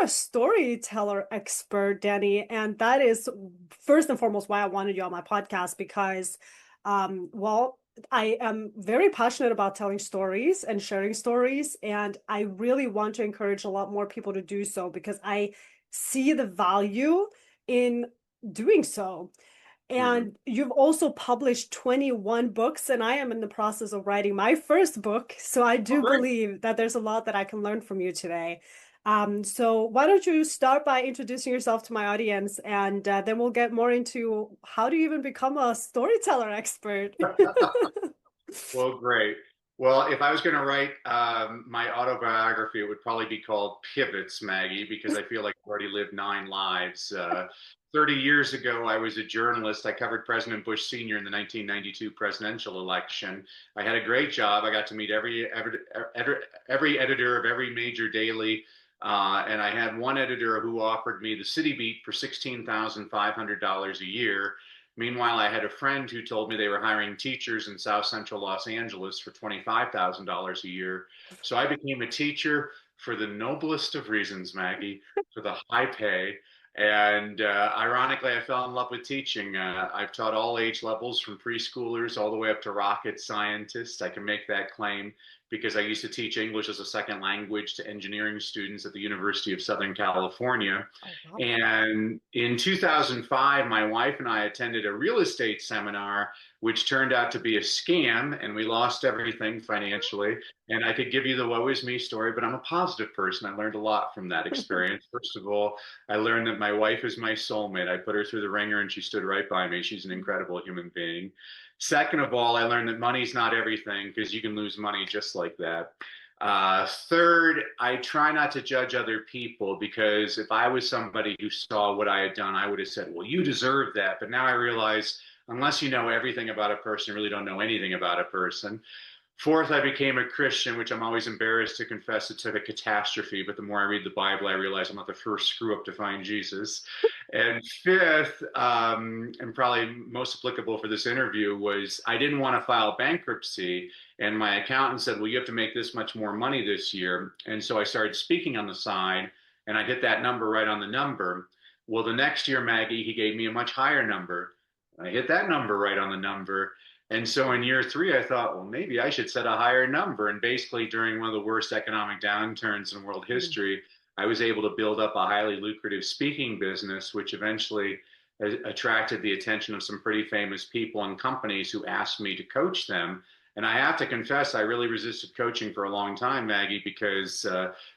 a storyteller expert, Danny, and that is first and foremost why I wanted you on my podcast because, well, I am very passionate about telling stories and sharing stories, and I really want to encourage a lot more people to do so because I see the value in doing so. Mhm. And you've also published 21 books, and I am in the process of writing my first book. So I Oh, do great. believe that there's a lot that I can learn from you today. So why don't you start by introducing yourself to my audience, and then we'll get more into how do you even become a storyteller expert? Well, great. Well, if I was going to write my autobiography, it would probably be called Pivots, Maggie, because I feel like I've already lived 9 lives. 30 years ago, I was a journalist. I covered President Bush Sr. in the 1992 presidential election. I had a great job. I got to meet every editor of every major daily. And I had one editor who offered me the city beat for $16,500 a year. Meanwhile, I had a friend who told me they were hiring teachers in South Central Los Angeles for $25,000 a year. So I became a teacher for the noblest of reasons, Maggie, for the high pay. And ironically, I fell in love with teaching. I've taught all age levels from preschoolers all the way up to rocket scientists. I can make that claim because I used to teach English as a second language to engineering students at the University of Southern California. Oh, wow. And in 2005, my wife and I attended a real estate seminar, which turned out to be a scam, and we lost everything financially. And I could give you the woe is me story, but I'm a positive person. I learned a lot from that experience. First of all, I learned that my wife is my soulmate. I put her through the ringer and she stood right by me. She's an incredible human being. Second of all, I learned that money's not everything because you can lose money just like that. Third, I try not to judge other people because if I was somebody who saw what I had done, I would have said, well, you deserve that. But now I realize unless you know everything about a person, you really don't know anything about a person. Fourth, I became a Christian, which I'm always embarrassed to confess it took a catastrophe. But the more I read the Bible, I realize I'm not the first screw up to find Jesus. And fifth, and probably most applicable for this interview, was I didn't want to file bankruptcy. And my accountant said, well, you have to make this much more money this year. And so I started speaking on the side, and I hit that number right on the number. Well, the next year, Maggie, he gave me a much higher number. I hit that number right on the number. And so in year three, I thought, well, maybe I should set a higher number. And basically, during one of the worst economic downturns in world history, I was able to build up a highly lucrative speaking business, which eventually attracted the attention of some pretty famous people and companies who asked me to coach them. And I have to confess, I really resisted coaching for a long time, Maggie, because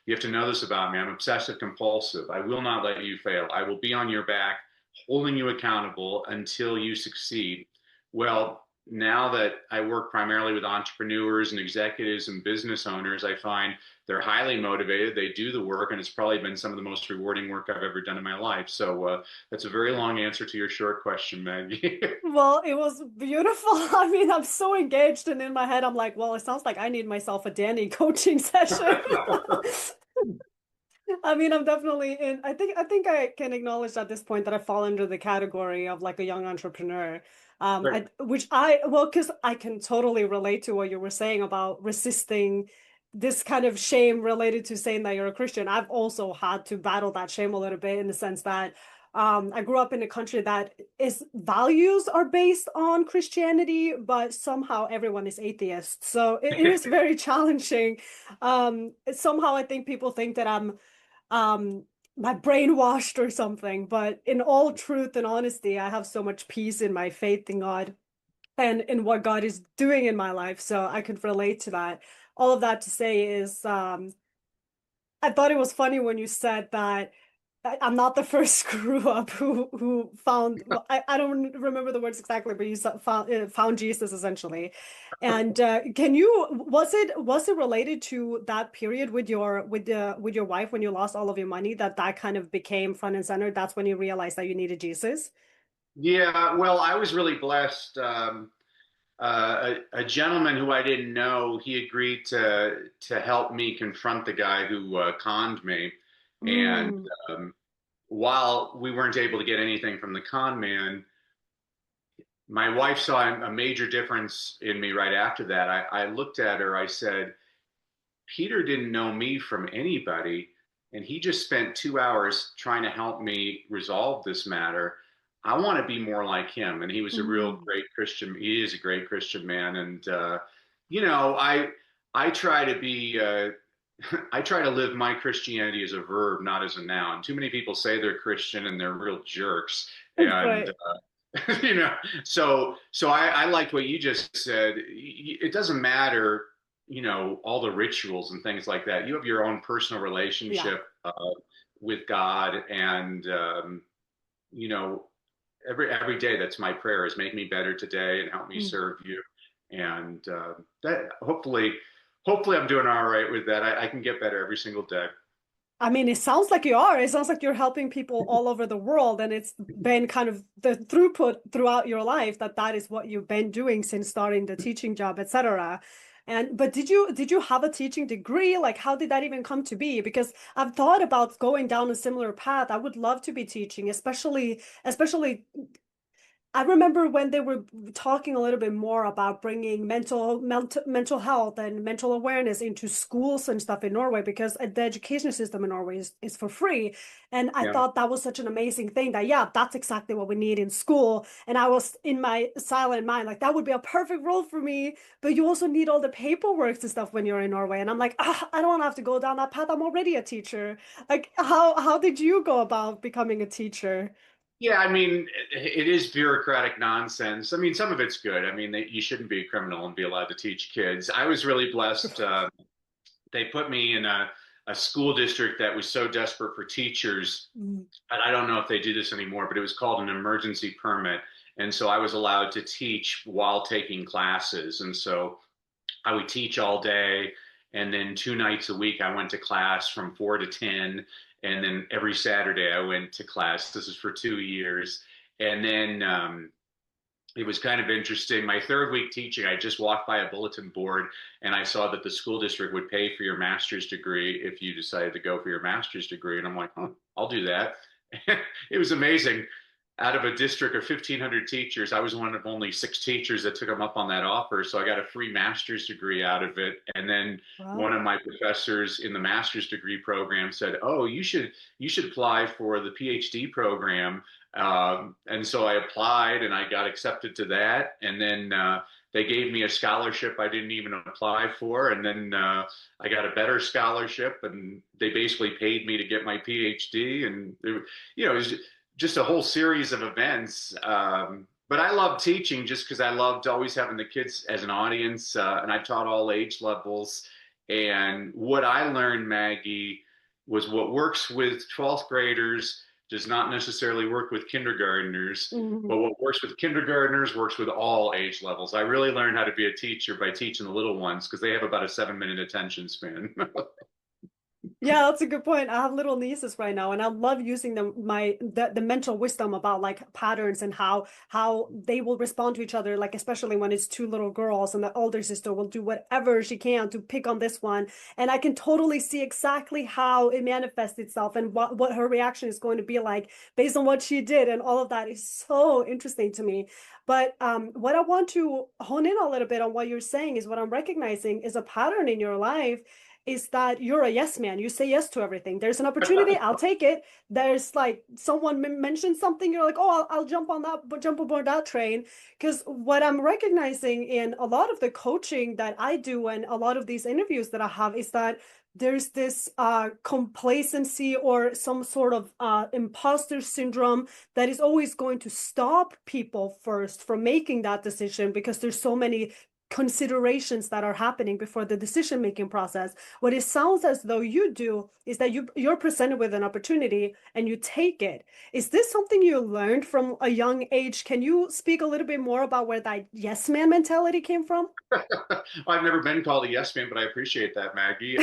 you have to know this about me. I'm obsessive compulsive. I will not let you fail. I will be on your back, holding you accountable until you succeed. Well, now that I work primarily with entrepreneurs and executives and business owners, I find they're highly motivated. They do the work, and it's probably been some of the most rewarding work I've ever done in my life. So that's a very long answer to your short question, Maggie. Well, it was beautiful. I mean, I'm so engaged, and in my head, I'm like, well, it sounds like I need myself a Danny coaching session. I mean, I'm definitely in. I think I can acknowledge at this point that I fall under the category of like a young entrepreneur. Right. Well, because I can totally relate to what you were saying about resisting this kind of shame related to saying that you're a Christian. I've also had to battle that shame a little bit in the sense that I grew up in a country that is values are based on Christianity, but somehow everyone is atheist. So it is very challenging. Somehow I think people think that um my brainwashed or something, but in all truth and honesty, I have so much peace in my faith in God and in what God is doing in my life, so I could relate to that. All of that to say is I thought it was funny when you said that I'm not the first screw up who found, well, I don't remember the words exactly, but you found Jesus essentially. And can you was it related to that period with your wife when you lost all of your money, that kind of became front and center? That's when you realized that you needed Jesus? Yeah, well, I was really blessed. A gentleman who I didn't know, he agreed to help me confront the guy who conned me. And Mm. um, while we weren't able to get anything from the con man, my wife saw a major difference in me right after that. I looked at her, I said, Peter didn't know me from anybody, and he just spent 2 hours trying to help me resolve this matter. I want to be more like him. And he was a real Mm. great Christian. He is a great Christian man. And, you know, I try to be, I try to live my Christianity as a verb, not as a noun. Too many people say they're Christian and they're real jerks. And, Right. you know, so I liked what you just said. It doesn't matter, you know, all the rituals and things like that. You have your own personal Yeah. relationship with God, and you know, every day that's my prayer is make me better today and help me Mm. serve you. And that hopefully I'm doing all right with that. I can get better every single day. I mean, it sounds like you are. It sounds like you're helping people all over the world, and it's been kind of the throughput throughout your life that that is what you've been doing since starting the teaching job, etc. And but did you have a teaching degree? Like, how did that even come to be? Because I've thought about going down a similar path. I would love to be teaching, especially I remember when they were talking a little bit more about bringing mental health and mental awareness into schools and stuff in Norway because the education system in Norway is for free. And I Yeah. thought that was such an amazing thing that, yeah, that's exactly what we need in school. And I was in my silent mind, like, that would be a perfect role for me. But you also need all the paperwork and stuff when you're in Norway. And I'm like, ah, I don't want to have to go down that path. I'm already a teacher. Like, how did you go about becoming a teacher? Yeah, I mean, it is bureaucratic nonsense. I mean, some of it's good. I mean, you shouldn't be a criminal and be allowed to teach kids. I was really blessed. They put me in a school district that was so desperate for teachers. Mm. And I don't know if they do this anymore, but it was called an emergency permit. And so I was allowed to teach while taking classes. And so I would teach all day. And then 2 nights a week, I went to class from 4 to 10. And then every Saturday, I went to class. This is for 2 years. And then it was kind of interesting. My third week teaching, I just walked by a bulletin board and I saw that the school district would pay for your master's degree if you decided to go for your master's degree. And I'm like, huh, I'll do that. It was amazing. Out of a district of 1,500 teachers, I was one of only 6 teachers that took them up on that offer. So I got a free master's degree out of it. And then one Wow. of my professors in the master's degree program said, "Oh, you should apply for the PhD program." And so I applied and I got accepted to that. And then they gave me a scholarship I didn't even apply for. And then I got a better scholarship and they basically paid me to get my PhD. And, it was just a whole series of events. But I love teaching just because I loved always having the kids as an audience. And I taught all age levels. And what I learned, Maggie, was what works with 12th graders does not necessarily work with kindergartners, but Mhm. what works with kindergartners works with all age levels. I really learned how to be a teacher by teaching the little ones because they have about a 7 minute attention span. Yeah, that's a good point. I have little nieces right now, and I love using the mental wisdom about like patterns and how they will respond to each other, like especially when it's two little girls and the older sister will do whatever she can to pick on this one. And I can totally see exactly how it manifests itself and what her reaction is going to be like based on what she did, and all of that is so interesting to me. But what I want to hone in a little bit on what you're saying is what I'm recognizing is a pattern in your life is that you're a yes man. You say yes to everything. There's an opportunity, I'll take it. There's like someone mentioned something, you're like, oh, I'll jump on that, but jump aboard that train. Because what I'm recognizing in a lot of the coaching that I do and a lot of these interviews that I have is that there's this complacency or some sort of imposter syndrome that is always going to stop people first from making that decision because there's so many considerations that are happening before the decision making process. What it sounds as though you do is that you're presented with an opportunity and you take it. Is this something you learned from a young age? Can you speak a little bit more about where that yes man mentality came from? I've never been called a yes man, but I appreciate that, Maggie.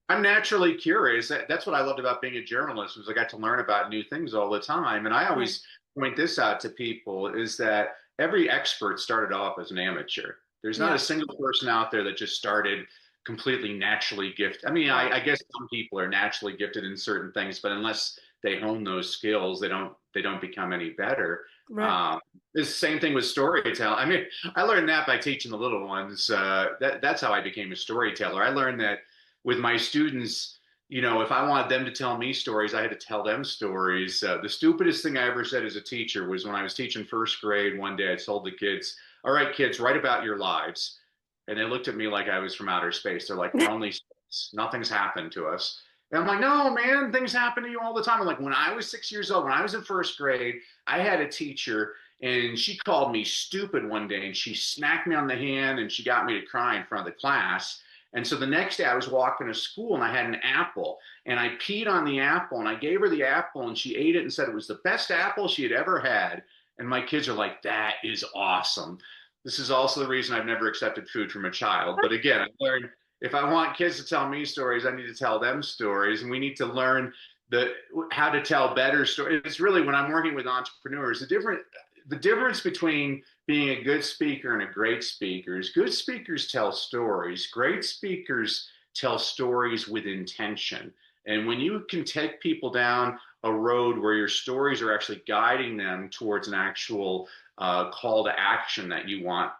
I'm naturally curious. That's what I loved about being a journalist was I got to learn about new things all the time. And I Right. always point this out to people is that every expert started off as an amateur. There's not a Yeah. single person out there that just started completely naturally gifted. I mean, Right. I guess some people are naturally gifted in certain things, but unless they hone those skills, they don't become any better. Right. Um, it's the same thing with storytelling. I mean, I learned that by teaching the little ones. That's how I became a storyteller. I learned that with my students, if I wanted them to tell me stories, I had to tell them stories. The stupidest thing I ever said as a teacher was when I was teaching first grade. One day I told the kids, "All right, kids, write about your lives." And they looked at me like I was from outer space. They're like, "We're only space. Nothing's happened to us." And I'm like, "No, man, things happen to you all the time." I'm like, when I was 6 years old, when I was in first grade, I had a teacher and she called me stupid one day and she smacked me on the hand and she got me to cry in front of the class. And so the next day I was walking to school and I had an apple and I peed on the apple and I gave her the apple and she ate it and said it was the best apple she had ever had. And my kids are like, "That is awesome." This is also the reason I've never accepted food from a child. But again, I learned if I want kids to tell me stories, I need to tell them stories, and we need to learn the how to tell better stories. It's really when I'm working with entrepreneurs, the difference between being a good speaker and a great speaker is good speakers tell stories. Great speakers tell stories with intention. And when you can take people down a road where your stories are actually guiding them towards an actual call to action that you want,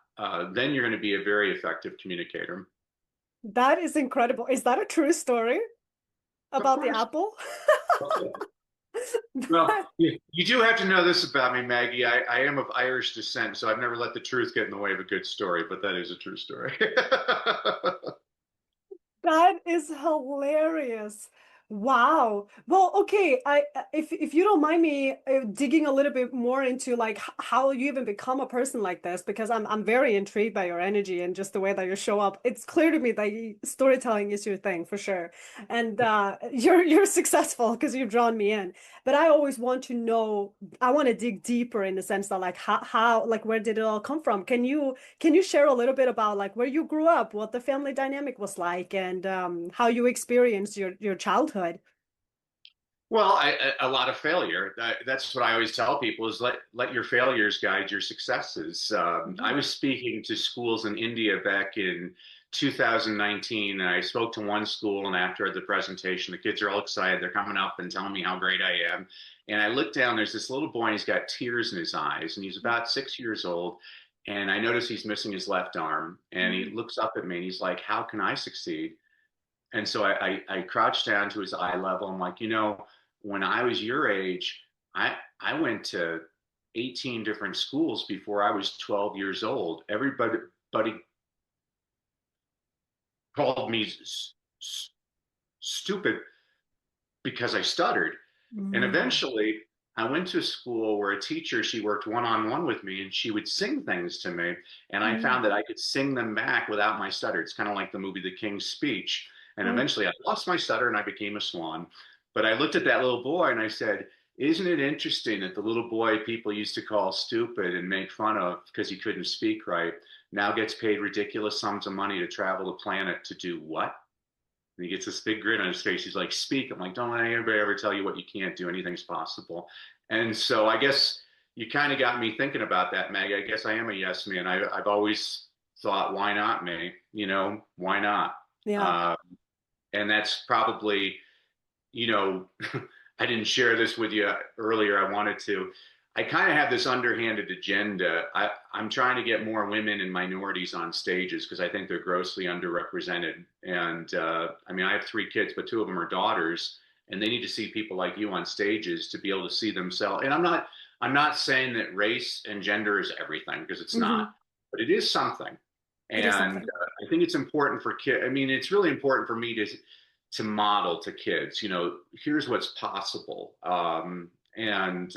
then you're going to be a very effective communicator. That is incredible. Is that a true story Of about the course. apple? Well, you do have to know this about me, Maggie. I am of Irish descent, so I've never let the truth get in the way of a good story, but that is a true story. That is hilarious. Wow. Well, okay. If you don't mind me digging a little bit more into like how you even become a person like this, because I'm very intrigued by your energy and just the way that you show up. It's clear to me that storytelling is your thing for sure, and you're successful because you've drawn me in. But I always want to know. I want to dig deeper in the sense that like how like where did it all come from? Can you share a little bit about like where you grew up, what the family dynamic was like, and how you experienced your childhood? Well, a lot of failure. That's what I always tell people is let your failures guide your successes. I Mhm. was speaking to schools in India back in 2019, and I spoke to one school. And after the presentation, the kids are all excited. They're coming up and telling me how great I am. And I look down. There's this little boy, and he's got tears in his eyes, and he's about 6 years old. And I notice he's missing his left arm. And he Mhm. looks up at me, and he's like, "How can I succeed?" And so I crouched down to his eye level. I'm like, when I was your age, I went to 18 different schools before I was 12 years old. Everybody called me stupid because I stuttered. And Mm. eventually, I went to a school where a teacher, she worked one on one with me and she would sing things to me. And I Mm. found that I could sing them back without my stutter. It's kind of like the movie The King's Speech. And Mm. eventually, I lost my stutter and I became a swan. But I looked at that little boy and I said, "Isn't it interesting that the little boy people used to call stupid and make fun of because he couldn't speak right now gets paid ridiculous sums of money to travel the planet to do what?" And he gets this big grin on his face. He's like, "Speak." I'm like, "Don't let anybody ever tell you what you can't do. Anything's possible." And so I guess you kind of got me thinking about that, Meg. I guess I am a yes man. I've always thought, why not me? Why not? Yeah. Uh, and that's probably, you know, I didn't share this with you earlier. I wanted to. I kind of have this underhanded agenda. I'm trying to get more women and minorities on stages because I think they're grossly underrepresented. And I mean, I have three kids, but two of them are daughters, and they need to see people like you on stages to be able to see themselves. And I'm not saying that race and gender is everything because it's not, Hmm. but it is something. It is And something. I think it's important for kids. I mean, it's really important for me to model to kids, here's what's possible. And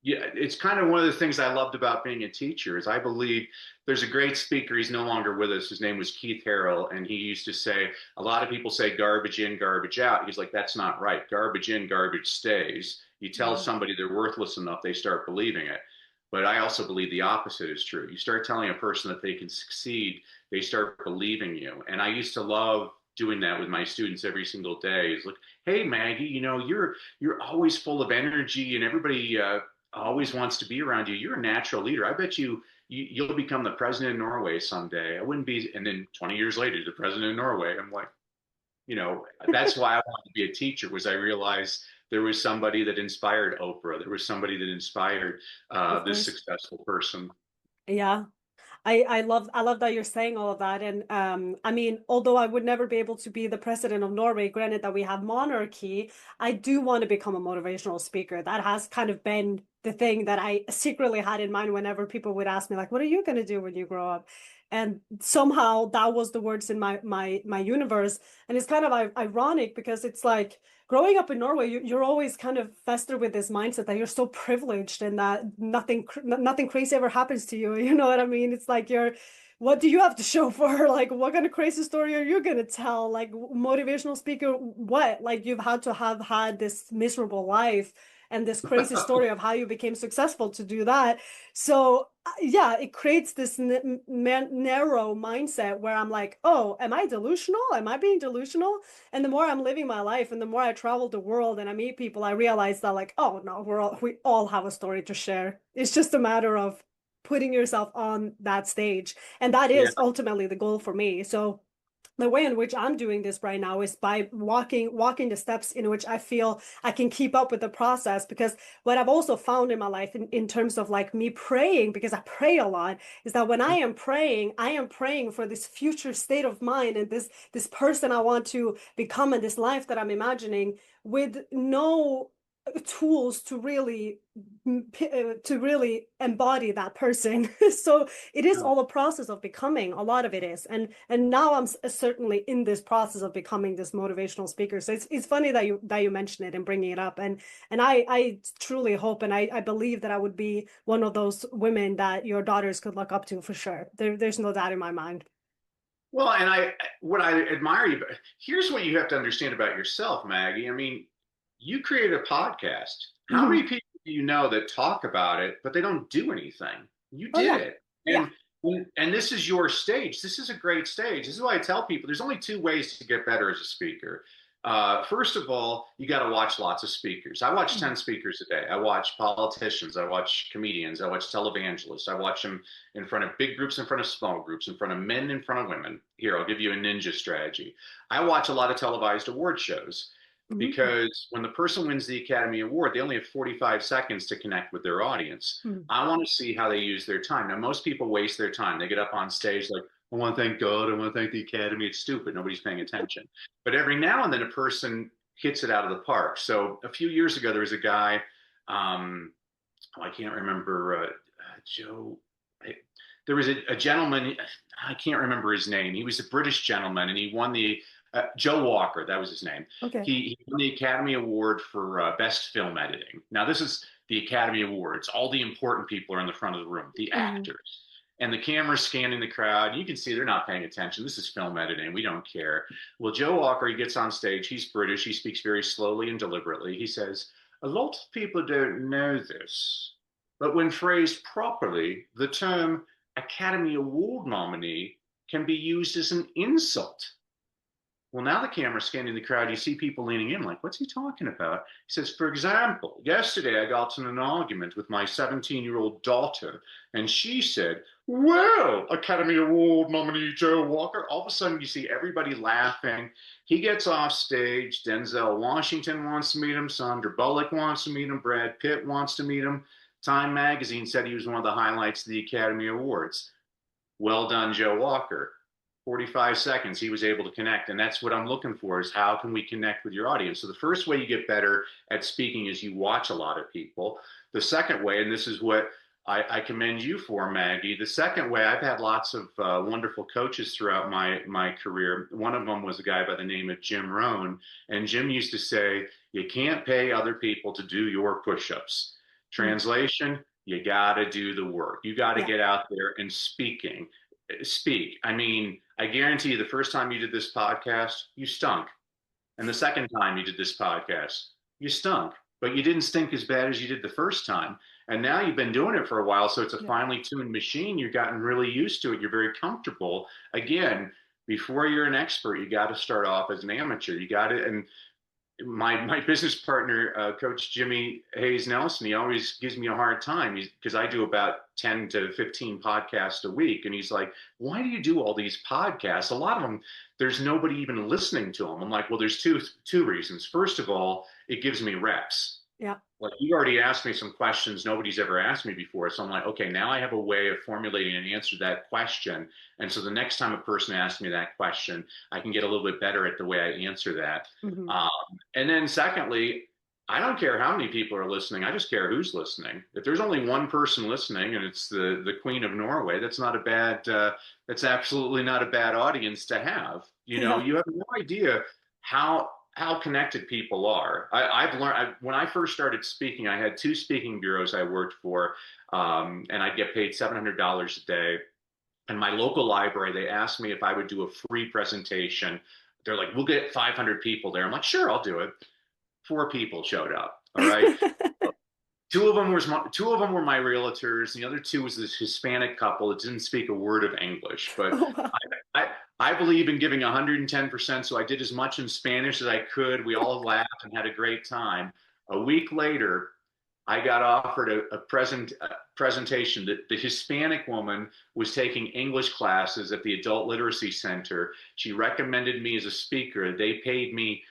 Yeah, it's kind of one of the things I loved about being a teacher is I believe there's a great speaker. He's no longer with us. His name was Keith Harrell, and he used to say, a lot of people say garbage in, garbage out. He's like, that's not right. Garbage in, garbage stays. You tell Mhm. somebody they're worthless enough, they start believing it. But I also believe the opposite is true. You start telling a person that they can succeed, they start believing you. And I used to love doing that with my students every single day. Is like, "Hey Maggie, you're always full of energy, and everybody always wants to be around you. You're a natural leader. I bet you'll become the president of Norway someday." I wouldn't be, and then 20 years later, the president of Norway. I'm like, that's why I wanted to be a teacher. Was I realized there was somebody that inspired Oprah. There was somebody that inspired Of this course. successful person. Yeah. I love that you're saying all of that. And I mean, although I would never be able to be the president of Norway, granted that we have monarchy, I do want to become a motivational speaker. That has kind of been the thing that I secretly had in mind whenever people would ask me, like, what are you going to do when you grow up? And somehow that was the words in my universe. And it's kind of ironic because it's like growing up in Norway, you're always kind of festered with this mindset that you're so privileged and that nothing crazy ever happens to you. You know what I mean? It's like what do you have to show for? Like, what kind of crazy story are you gonna tell? Like, motivational speaker, what? Like, you've had to have had this miserable life and this crazy story of how you became successful to do that. So, yeah, it creates this narrow mindset where I'm like, oh, am I delusional? Am I being delusional? And the more I'm living my life and the more I travel the world and I meet people, I realize that like, oh no, we all have a story to share. It's just a matter of putting yourself on that stage. And that Yeah. is ultimately the goal for me. So the way in which I'm doing this right now is by walking the steps in which I feel I can keep up with the process. Because what I've also found in my life in terms of like me praying, because I pray a lot, is that when I am praying for this future state of mind and this person I want to become and this life that I'm imagining with no tools to really embody that person. So it is all a process of becoming. A lot of it is, and now I'm certainly in this process of becoming this motivational speaker. So it's funny that you mention it and bringing it up, and I truly hope and I believe that I would be one of those women that your daughters could look up to for sure. There's no doubt in my mind. Well, and what I admire you, here's what you have to understand about yourself, Maggie. I mean, you created a podcast. How many Mhm. people do you know that talk about it, but they don't do anything? You Oh did yeah, it. yeah. And this is your stage. This is a great stage. This is why I tell people there's only two ways to get better as a speaker. First of all, you got to watch lots of speakers. I watch 10 Mhm. speakers a day. I watch politicians. I watch comedians. I watch televangelists. I watch them in front of big groups, in front of small groups, in front of men, in front of women. Here, I'll give you a ninja strategy. I watch a lot of televised award shows Mhm. because when the person wins the Academy Award, they only have 45 seconds to connect with their audience. Mhm. I want to see how they use their time. Now, most people waste their time. They get up on stage like, I want to thank God. I want to thank the Academy. It's stupid. Nobody's paying attention. But every now and then a person hits it out of the park. So a few years ago, there was a guy, I can't remember, Joe. There was a gentleman, I can't remember his name. He was a British gentleman and he won the, Joe Walker, that was his name. Okay. He won the Academy Award for Best Film Editing. Now, this is the Academy Awards. All the important people are in the front of the room, the Mhm. actors. And the camera's scanning the crowd. You can see they're not paying attention. This is film editing. We don't care. Well, Joe Walker, he gets on stage. He's British. He speaks very slowly and deliberately. He says, a lot of people don't know this, but when phrased properly, the term Academy Award nominee can be used as an insult. Well, now the camera's scanning the crowd. You see people leaning in, like, what's he talking about? He says, for example, yesterday I got in an argument with my 17-year-old daughter, and she said, well, Academy Award nominee Joe Walker. All of a sudden, you see everybody laughing. He gets off stage. Denzel Washington wants to meet him. Sandra Bullock wants to meet him. Brad Pitt wants to meet him. Time magazine said he was one of the highlights of the Academy Awards. Well done, Joe Walker. 45 seconds, he was able to connect. And that's what I'm looking for is how can we connect with your audience? So the first way you get better at speaking is you watch a lot of people. The second way, and this is what I commend you for, Maggie. The second way, I've had lots of wonderful coaches throughout my career. One of them was a guy by the name of Jim Rohn. And Jim used to say, you can't pay other people to do your push-ups. Mhm. Translation, you got to do the work. You got to Yeah. get out there and speak. I mean, I guarantee you the first time you did this podcast, you stunk. And the second time you did this podcast, you stunk. But you didn't stink as bad as you did the first time. And now you've been doing it for a while. So it's a Yeah. finely tuned machine. You've gotten really used to it. You're very comfortable. Again, before you're an expert, you got to start off as an amateur. You got to, and my business partner, Coach Jimmy Hayes Nelson, he always gives me a hard time because I do about 10 to 15 podcasts a week. And he's like, why do you do all these podcasts? A lot of them, there's nobody even listening to them. I'm like, well, there's two reasons. First of all, it gives me reps. Yeah. Like you already asked me some questions nobody's ever asked me before. So I'm like, okay, now I have a way of formulating an answer to that question. And so the next time a person asks me that question, I can get a little bit better at the way I answer that. Hmm. Um, and then secondly, I don't care how many people are listening. I just care who's listening. If there's only one person listening and it's the Queen of Norway, that's not a bad, that's absolutely not a bad audience to have. You know, Yeah. you have no idea how connected people are. I've learned when I first started speaking, I had two speaking bureaus I worked for, and I'd get paid $700 a day. And my local library, they asked me if I would do a free presentation. They're like, "We'll get 500 people there." I'm like, "Sure, I'll do it." Four people showed up. All right. Two of them were my realtors. The other two was this Hispanic couple that didn't speak a word of English. But Oh, wow. I, I believe in giving 110%. So I did as much in Spanish as I could. We all laughed and had a great time. A week later, I got offered a presentation that the Hispanic woman was taking English classes at the Adult Literacy Center. She recommended me as a speaker. They paid me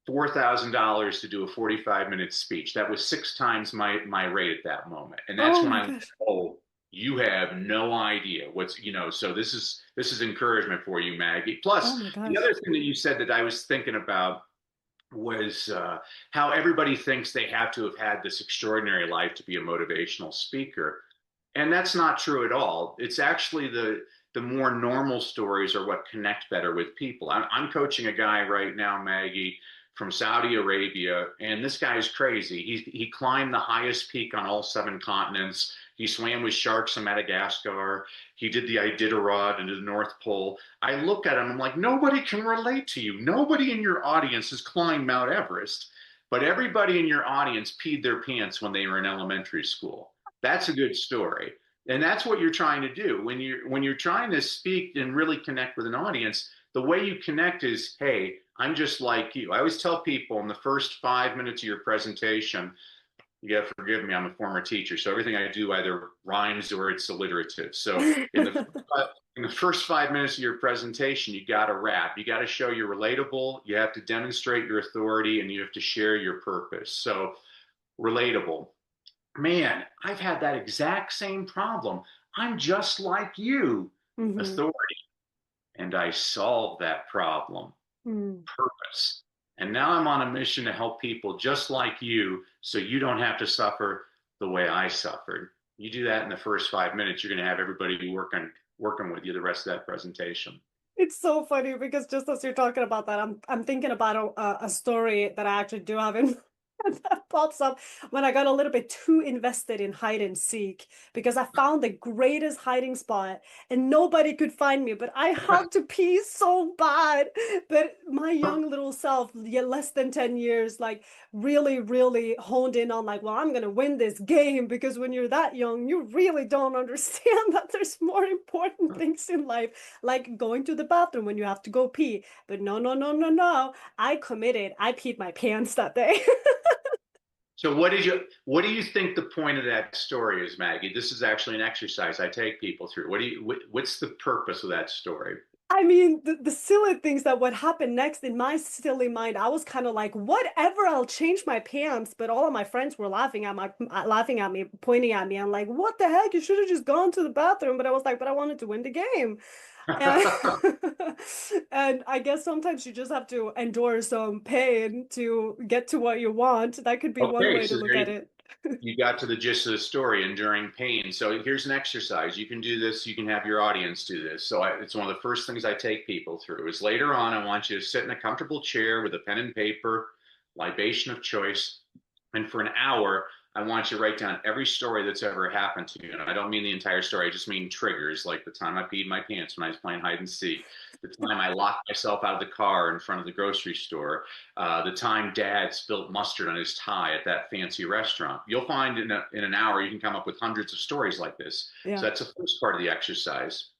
$4,000 to do a 45-minute speech. That was six times my rate at that moment. And that's Oh when my I went, gosh. oh, you have no idea what's, so this is encouragement for you, Maggie. Oh Plus, my the gosh. other thing that you said that I was thinking about was how everybody thinks they have to have had this extraordinary life to be a motivational speaker. And that's not true at all. It's actually the more normal stories are what connect better with people. I'm coaching a guy right now, Maggie, from Saudi Arabia, and this guy's crazy. He climbed the highest peak on all seven continents. He swam with sharks in Madagascar. He did the Iditarod into the North Pole. I look at him, I'm like, nobody can relate to you. Nobody in your audience has climbed Mount Everest, but everybody in your audience peed their pants when they were in elementary school. That's a good story. And that's what you're trying to do when you're trying to speak and really connect with an audience. The way you connect is, hey, I'm just like you. I always tell people in the first 5 minutes of your presentation, you got to forgive me, I'm a former teacher, so everything I do either rhymes or it's alliterative. So in the first 5 minutes of your presentation, you got to rap. You got to show you're relatable. You have to demonstrate your authority, and you have to share your purpose. So relatable. Man, I've had that exact same problem. I'm just like you. Hmm. Authority. And I solved that problem. Mm. Purpose. And now I'm on a mission to help people just like you so you don't have to suffer the way I suffered. You do that in the first 5 minutes, you're going to have everybody working with you the rest of that presentation. It's so funny because just as you're talking about that, I'm thinking about a story that I actually do have in that pops up when I got a little bit too invested in hide and seek because I found the greatest hiding spot and nobody could find me, but I had to pee so bad. But my young little self, yeah, less than 10 years, like really, really honed in on like, well, I'm gonna win this game because when you're that young, you really don't understand that there's more important things in life, like going to the bathroom when you have to go pee. But no, no, no, no, no. I committed. I peed my pants that day. So what do you think the point of that story is, Maggie? This is actually an exercise I take people through. What's the purpose of that story? I mean, the silly things that would happen next in my silly mind, I was kind of like, whatever, I'll change my pants. But all of my friends were laughing at me, pointing at me. I'm like, what the heck? You should have just gone to the bathroom. But I was like, but I wanted to win the game. And, and I guess sometimes you just have to endure some pain to get to what you want. That could be one Okay, way to so look at it. you got to the gist of the story, enduring pain. So here's an exercise. You can do this. You can have your audience do this. So it's one of the first things I take people through is later on, I want you to sit in a comfortable chair with a pen and paper, libation of choice. And for an hour, I want you to write down every story that's ever happened to you. And I don't mean the entire story. I just mean triggers, like the time I peed my pants when I was playing hide and seek, the time I locked myself out of the car in front of the grocery store, the time dad spilled mustard on his tie at that fancy restaurant. You'll find in an hour, you can come up with hundreds of stories like this. So Yeah. that's the first part of the exercise.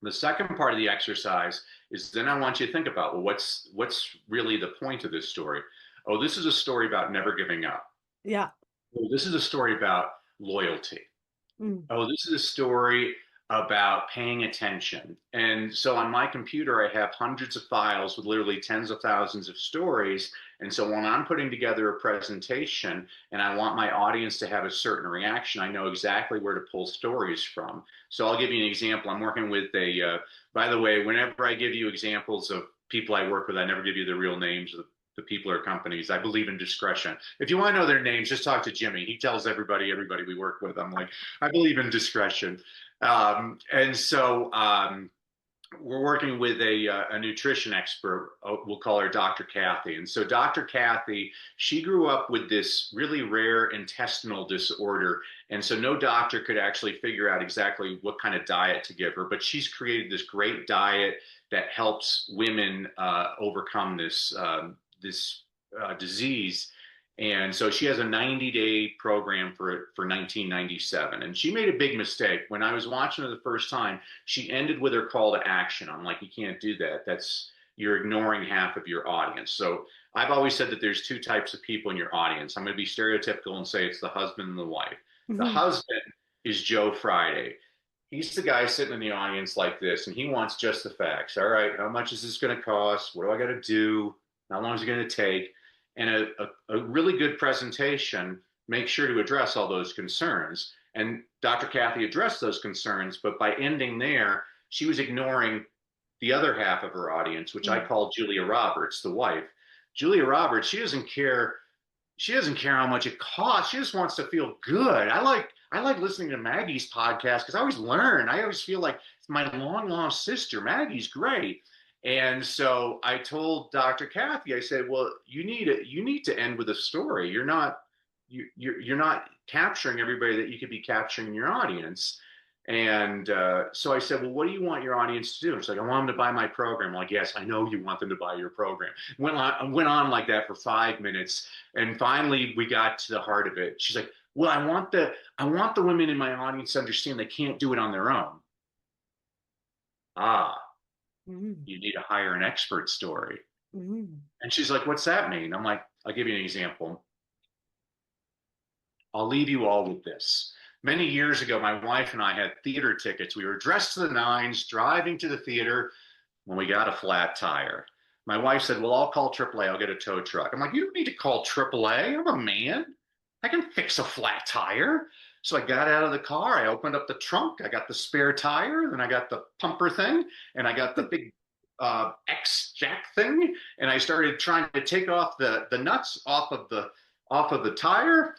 The second part of the exercise is then I want you to think about, well, what's really the point of this story? Oh, this is a story about never giving up. Yeah. Oh, this is a story about loyalty. Mm. Oh, this is a story about paying attention. And so on my computer, I have hundreds of files with literally tens of thousands of stories. And so when I'm putting together a presentation and I want my audience to have a certain reaction, I know exactly where to pull stories from. So I'll give you an example. I'm working with by the way, whenever I give you examples of people I work with, I never give you the real names of the people or companies. I believe in discretion. If you want to know their names, just talk to Jimmy. He tells everybody we work with. I'm like, I believe in discretion. And so we're working with a nutrition expert. We'll call her Dr. Kathy. And so Dr. Kathy, she grew up with this really rare intestinal disorder. And so no doctor could actually figure out exactly what kind of diet to give her. But she's created this great diet that helps women overcome this disease. And so she has a 90-day program for 1997. And she made a big mistake. When I was watching her the first time, she ended with her call to action. I'm like, you can't do that. You're ignoring half of your audience. So I've always said that there's two types of people in your audience. I'm going to be stereotypical and say it's the husband and the wife. The Mm-hmm. husband is Joe Friday. He's the guy sitting in the audience like this, and he wants just the facts. All right, how much is this going to cost? What do I got to do? How long is it going to take? And a really good presentation makes sure to address all those concerns. And Dr. Kathy addressed those concerns, but by ending there, she was ignoring the other half of her audience, which I call Julia Roberts, the wife. Julia Roberts, she doesn't care. She doesn't care how much it costs. She just wants to feel good. I like listening to Maggie's podcast because I always learn. I always feel like it's my long lost sister. Maggie's great. And so I told Dr. Kathy, I said, well, you need to end with a story. You're not capturing everybody that you could be capturing in your audience. And so I said, well, what do you want your audience to do? She's like, I want them to buy my program. I'm like, yes, I know you want them to buy your program. Went on like that for 5 minutes. And finally we got to the heart of it. She's like, well, I want the women in my audience to understand they can't do it on their own. Ah, Mm-hmm. you need to hire an expert story. Mm-hmm. And she's like, what's that mean? I'm like, I'll give you an example. I'll leave you all with this. Many years ago, my wife and I had theater tickets. We were dressed to the nines, driving to the theater when we got a flat tire. My wife said, well, I'll call AAA. I'll get a tow truck. I'm like, you don't need to call AAA. I'm a man. I can fix a flat tire. So I got out of the car. I opened up the trunk. I got the spare tire. Then I got the pumper thing. And I got the big X jack thing. And I started trying to take off the nuts off of the tire.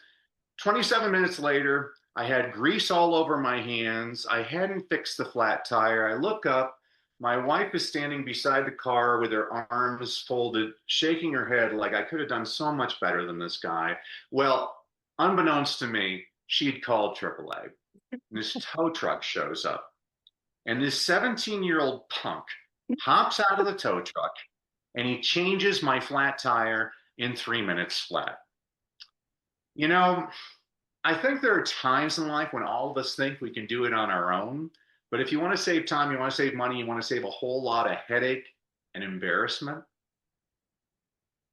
27 minutes later, I had grease all over my hands. I hadn't fixed the flat tire. I look up. My wife is standing beside the car with her arms folded, shaking her head like I could have done so much better than this guy. Well, unbeknownst to me, she'd called AAA. And this tow truck shows up. And this 17-year-old punk hops out of the tow truck and he changes my flat tire in 3 minutes flat. You know, I think there are times in life when all of us think we can do it on our own. But if you want to save time, you want to save money, you want to save a whole lot of headache and embarrassment,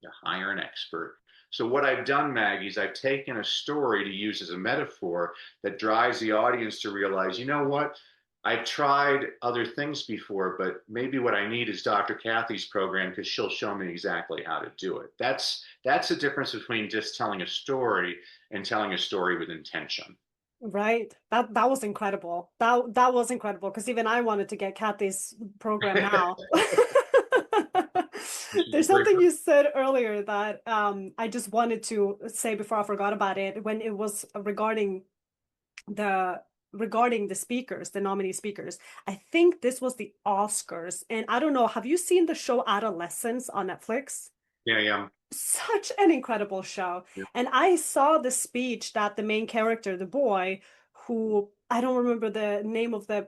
you hire an expert. So what I've done, Maggie, is I've taken a story to use as a metaphor that drives the audience to realize, you know what? I've tried other things before, but maybe what I need is Dr. Kathy's program because she'll show me exactly how to do it. That's the difference between just telling a story and telling a story with intention. Right. That was incredible. That was incredible because even I wanted to get Kathy's program now. There's something you said earlier that I just wanted to say before I forgot about it when it was the regarding the speakers, the nominee speakers. I think this was the Oscars, and I don't know, have you seen the show Adolescence on Netflix? Yeah, yeah. Such an incredible show. And I saw the speech that the main character, the boy, who I don't remember the name of the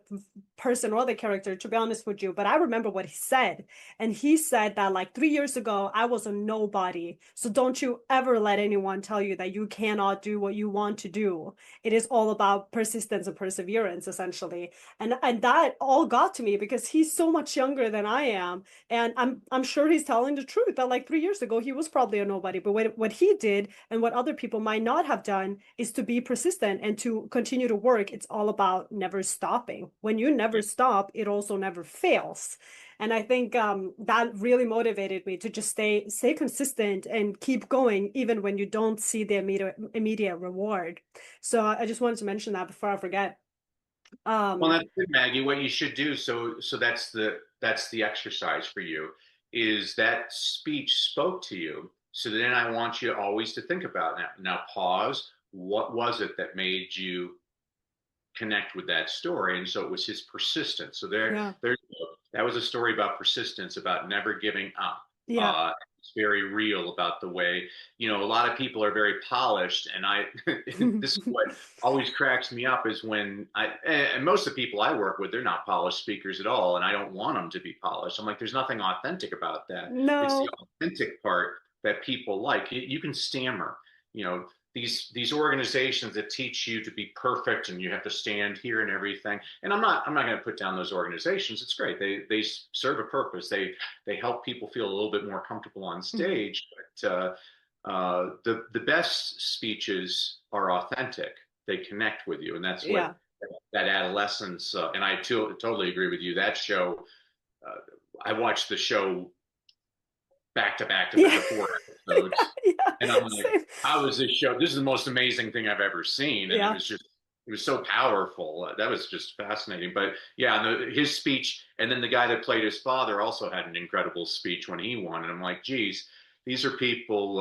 person or the character, to be honest with you, but I remember what he said. And he said that like 3 years ago, I was a nobody. So don't you ever let anyone tell you that you cannot do what you want to do. It is all about persistence and perseverance, essentially. And that all got to me because he's so much younger than I am. And I'm sure he's telling the truth that like 3 years ago, he was probably a nobody. But what he did and what other people might not have done is to be persistent and to continue to work. It's all about never stopping. When you never stop, it also never fails. And I think that really motivated me to just stay consistent and keep going, even when you don't see the immediate reward. So I just wanted to mention that before I forget. Well, Um, that's good, Maggie. What you should do, so that's the exercise for you, is that speech spoke to you. So then I want you always to think about that. Now pause. What was it that made you connect with that story? And so it was his persistence. So yeah, that was a story about persistence, about never giving up. yeah. It's very real about the way, a lot of people are very polished. And this is what always cracks me up is when and most of the people I work with, they're not polished speakers at all. And I don't want them to be polished. I'm like, there's nothing authentic about that. It's the No. authentic part that people like. You can stammer, you know, these organizations that teach you to be perfect and you have to stand here and everything. And I'm not going to put down those organizations. It's great. They serve a purpose. They help people feel a little bit more comfortable on Mhm. stage. But the best speeches are authentic. They connect with you, and that's what Yeah. that adolescence. And I totally agree with you. That show, uh, I watched the show back to back to back, Yeah. the 4 episodes, Yeah. and I'm like, Same. how is this show? This is the most amazing thing I've ever seen, and Yeah. it was so powerful. That was just fascinating. But yeah, his speech, and then the guy that played his father also had an incredible speech when he won, and I'm like, geez, these are people.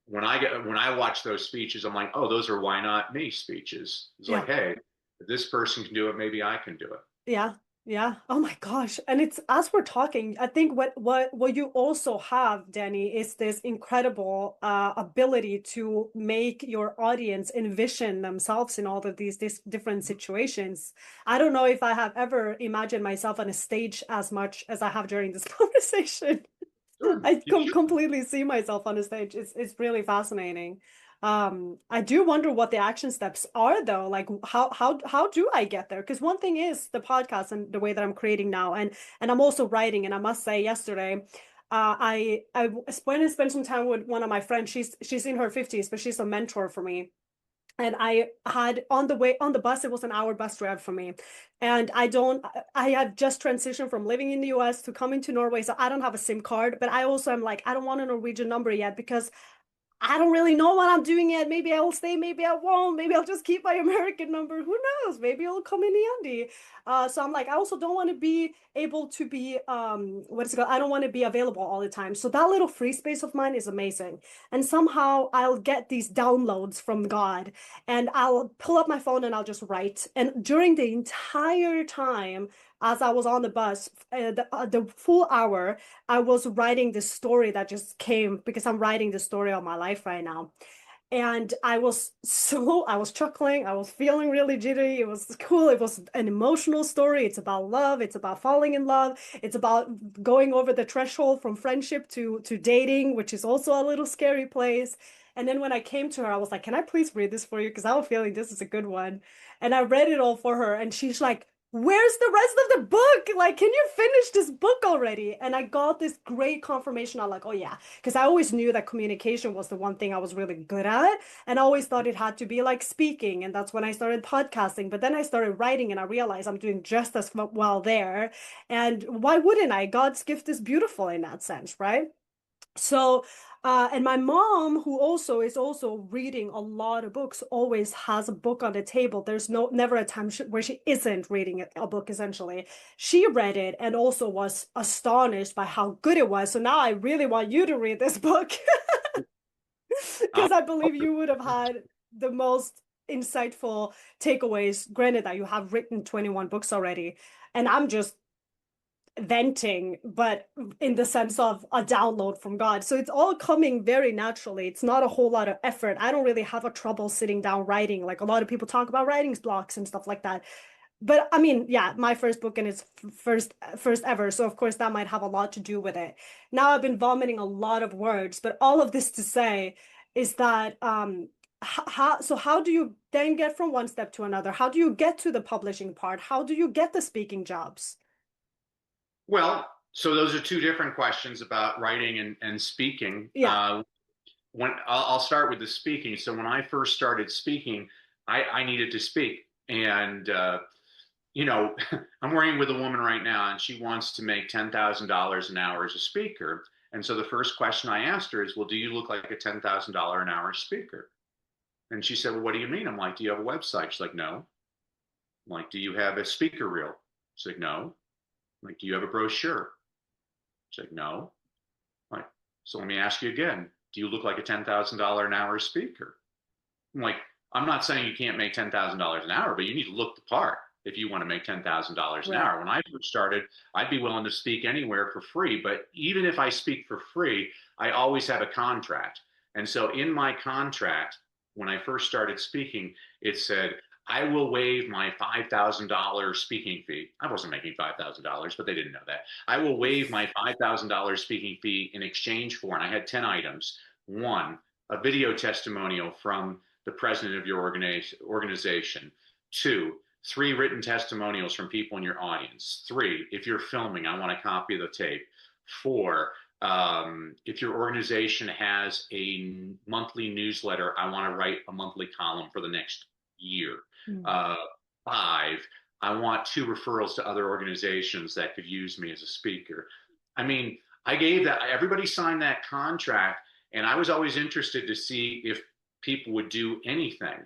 When I watch those speeches, I'm like, oh, those are why not me speeches. It's like, Yeah. hey, if this person can do it, maybe I can do it. Yeah. Yeah. Oh my gosh. And it's as we're talking, I think what you also have, Danny, is this incredible ability to make your audience envision themselves in all of these different situations. I don't know if I have ever imagined myself on a stage as much as I have during this conversation. Sure, I you should. completely see myself on the stage. It's really fascinating. I do wonder what the action steps are though. Like how do I get there? Because one thing is the podcast and the way that I'm creating now, and I'm also writing. And I must say, yesterday, I went and spent some time with one of my friends. She's in her 50s, but she's a mentor for me. And I had on the way on the bus, it was an hour bus drive for me. And I have just transitioned from living in the US to coming to Norway. So I don't have a SIM card, but I also am like, I don't want a Norwegian number yet because I don't really know what I'm doing yet. Maybe I'll stay, maybe I won't. Maybe I'll just keep my American number. Who knows? Maybe it'll come in handy. So I'm like, I also don't want to be able to be what is it called? I don't want to be available all the time. So that little free space of mine is amazing. And somehow I'll get these downloads from God and I'll pull up my phone and I'll just write. And during the entire time as I was on the bus, the full hour, I was writing this story that just came because I'm writing the story of my life right now. And I was chuckling. I was feeling really jittery. It was cool. It was an emotional story. It's about love. It's about falling in love. It's about going over the threshold from friendship to dating, which is also a little scary place. And then when I came to her, I was like, can I please read this for you? Because I have a feeling this is a good one. And I read it all for her. And she's like, where's the rest of the book? Like, can you finish this book already? And I got this great confirmation. I'm like, oh yeah, because I always knew that communication was the one thing I was really good at. And I always thought it had to be like speaking. And that's when I started podcasting. But then I started writing and I realized I'm doing just as well there. And why wouldn't I? God's gift is beautiful in that sense, right? So, and my mom, who also is also reading a lot of books, always has a book on the table. There's never a time where she isn't reading a book, essentially. She read it and also was astonished by how good it was. So now I really want you to read this book I'll, because I believe you would have had the most insightful takeaways. Granted that you have written 21 books already, and I'm just venting, but in the sense of a download from God. So it's all coming very naturally. It's not a whole lot of effort. I don't really have a trouble sitting down writing. Like a lot of people talk about writing blocks and stuff like that. But I mean, yeah, my first book and it's first ever. So of course that might have a lot to do with it. Now I've been vomiting a lot of words, but all of this to say is that how do you then get from one step to another? How do you get to the publishing part? How do you get the speaking jobs? well, so those are two different questions about writing and speaking. Yeah. When I'll start with the speaking. So when I first started speaking, I needed to speak. And, you know, I'm working with a woman right now, and she wants to make $10,000 an hour as a speaker. And so the first question I asked her is, well, do you look like a $10,000 an hour speaker? And she said, well, what do you mean? I'm like, do you have a website? She's like, no. I'm like, do you have a speaker reel? She's like, no. I'm like, do you have a brochure? She's like, no. I'm like, so let me ask you again. Do you look like a $10,000 an hour speaker? I'm like, I'm not saying you can't make $10,000 an hour, but you need to look the part if you want to make $10,000 an Right. hour. When I first started, I'd be willing to speak anywhere for free. But even if I speak for free, I always have a contract. And so in my contract, when I first started speaking, it said, I will waive my $5,000 speaking fee. I wasn't making $5,000, but they didn't know that. I will waive my $5,000 speaking fee in exchange for, and I had 10 items. One, a video testimonial from the president of your organization. Two, three written testimonials from people in your audience. Three, if you're filming, I want a copy of the tape. Four, if your organization has a monthly newsletter, I want to write a monthly column for the next year. Mm. Uh, Five, I want two referrals to other organizations that could use me as a speaker. I mean, I gave that, everybody signed that contract, and I was always interested to see if people would do anything.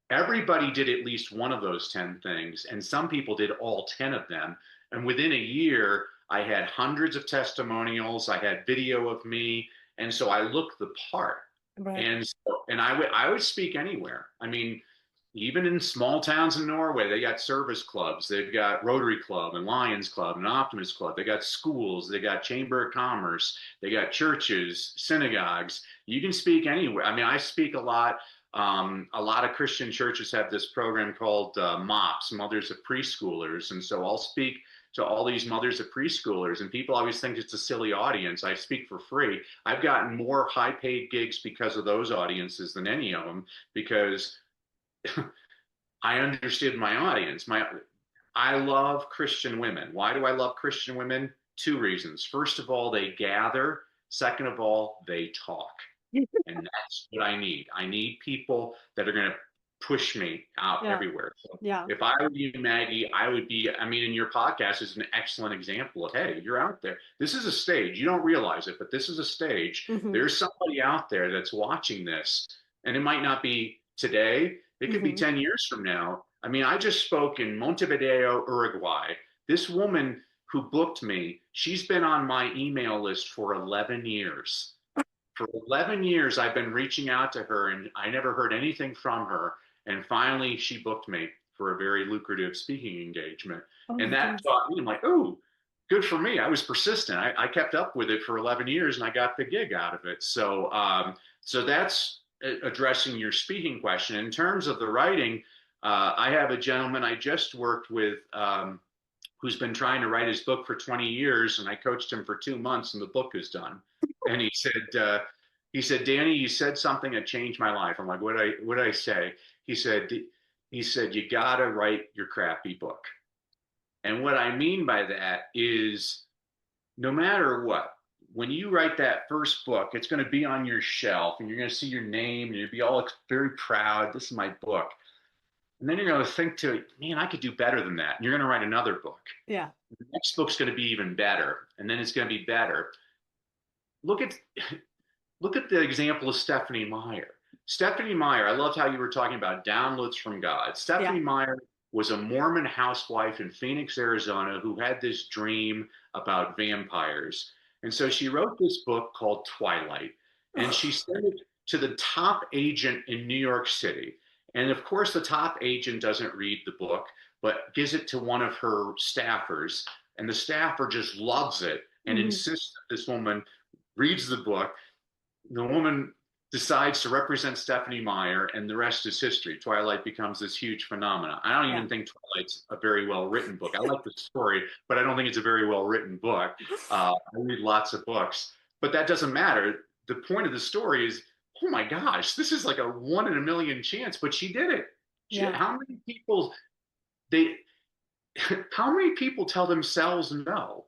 Everybody did at least one of those 10 things, and some people did all 10 of them. And within a year, I had hundreds of testimonials, I had video of me, and so I looked the part. Right. And I would speak anywhere. I mean, even in small towns in Norway, they got service clubs. They've got Rotary Club and Lions Club and Optimist Club. They got schools. They got Chamber of Commerce. They got churches, synagogues. You can speak anywhere. I mean, I speak a lot. A lot of Christian churches have this program called MOPS, Mothers of Preschoolers. And so I'll speak to all these mothers of preschoolers, and people always think it's a silly audience. I speak for free. I've gotten more high paid gigs because of those audiences than any of them, because I understood my audience. I love Christian women. Why do I love Christian women? Two reasons. First of all, they gather. Second of all, they talk. And that's what I need. I need people that are going to push me out Yeah. everywhere. So Yeah. if I were you, Maggie, I would be, I mean, and your podcast is an excellent example of, hey, you're out there. This is a stage. You don't realize it, but this is a stage. Hmm. There's somebody out there that's watching this. And it might not be today, it could be Hmm. 10 years from now. I mean, I just spoke in Montevideo, Uruguay. This woman who booked me, she's been on my email list for 11 years. For 11 years, I've been reaching out to her, and I never heard anything from her. And finally, she booked me for a very lucrative speaking engagement. Oh And my that goodness. taught me, I'm like, oh, good for me. I was persistent. I kept up with it for 11 years, and I got the gig out of it. So that's addressing your speaking question. In terms of the writing, I have a gentleman I just worked with, who's been trying to write his book for 20 years, and I coached him for 2 months, and the book is done. And he said, Danny, you said something that changed my life. I'm like, what did I say? He said, you gotta write your crappy book. And what I mean by that is, no matter what, when you write that first book, it's going to be on your shelf, and you're going to see your name, and you'll be all very proud. This is my book. And then you're going to think to, man, I could do better than that. And you're going to write another book. Yeah. The next book's going to be even better, and then it's going to be better. Look at look at the example of Stephanie Meyer. Stephanie Meyer, I loved how you were talking about downloads from God. Yeah. Stephanie Meyer was a Mormon housewife in Phoenix, Arizona, who had this dream about vampires. And so she wrote this book called Twilight, and she sent it to the top agent in New York City. And of course, the top agent doesn't read the book, but gives it to one of her staffers. And the staffer just loves it and Hmm. insists that this woman reads the book. The woman decides to represent Stephanie Meyer, and the rest is history. Twilight becomes this huge phenomenon. I don't Yeah. even think Twilight's a very well written book. I like the story, but I don't think it's a very well written book. I read lots of books, but that doesn't matter. The point of the story is, oh my gosh, this is like a 1 in a million chance, but she did it. Yeah. How many people they? How many people tell themselves no?